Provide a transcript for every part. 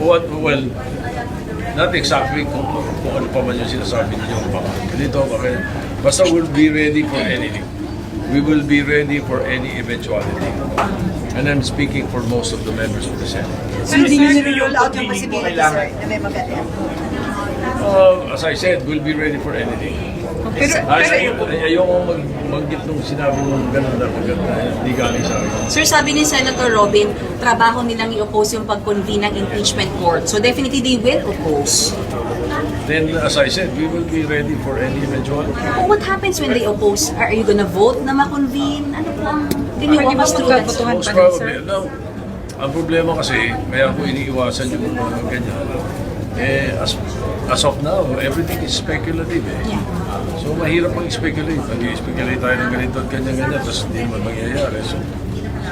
Well, not exactly kung ano pa man yung sinasabi niyo. Dito, basta we'll be ready for anything. We will be ready for any eventuality. And I'm speaking for most of the members of the Senate. So hindi nyo nirule out yung possibility, sir, na may mag-attempt? As I said, we'll be ready for anything. Ayoko mag-banggit nung sinabi mong gano'n na hindi galing sa akin. Sir, sabi ni Senator Robin, trabaho nilang i-oppose yung pag-convene ng impeachment court. So definitely they will oppose. Then, as I said, we will be ready for any eventuality. But what happens when they oppose? Are you gonna vote na ma-convene? Ano po ang... Can you walk us through that? Most probably. No, ang problema kasi, kaya ko iniiwasan yung mga ganyan. As of now, everything is speculative eh. Yeah. So mahirap mag-speculate. Mag-speculate tayo ng ganito at ganyan-ganyan, tapos hindi naman mangyayari. So,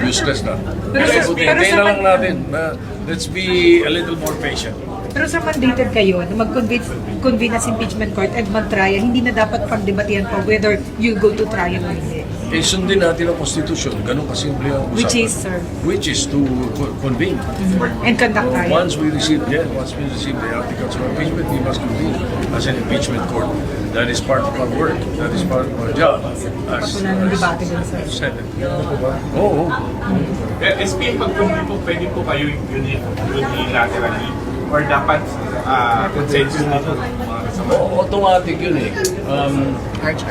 useless na. Pero hintayin na lang natin. Let's be a little more patient. Pero sa mandated kayo na mag-convene as impeachment court at mag-trial, hindi na dapat pagdebatihan pa whether you go to trial or hindi. Sundin natin ang konstitusyon. Ganun kasimple ang usapan. Which is, sir? Which is to convene. And conduct trial. Once we receive the articles of impeachment, we must convene as an impeachment court. That is part of our work. That is part of our job. Patulan ng debate din, sir. Senate. Oo. SP, pag po, pwede po kayo unilaterally or dapat consensus dito? Automatic yun eh.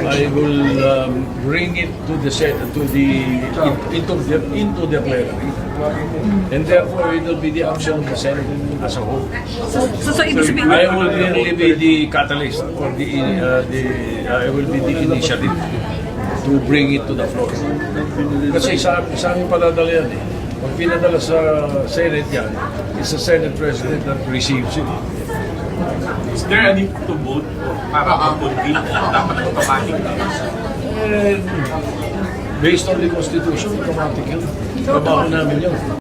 I will bring it to the into the plenary, and therefore it will be the action of the Senate as a whole. So ibig sabihin, I will really be the catalyst or I will be the initiative to bring it to the floor. Kasi sa amin padadala yan eh. Pag pinadala sa Senate yan, it's the Senate President that receives it. Is there a need to vote para mag-convene? Dapat automatic na. Based on the Constitution, automatic yun. Trabaho namin yun.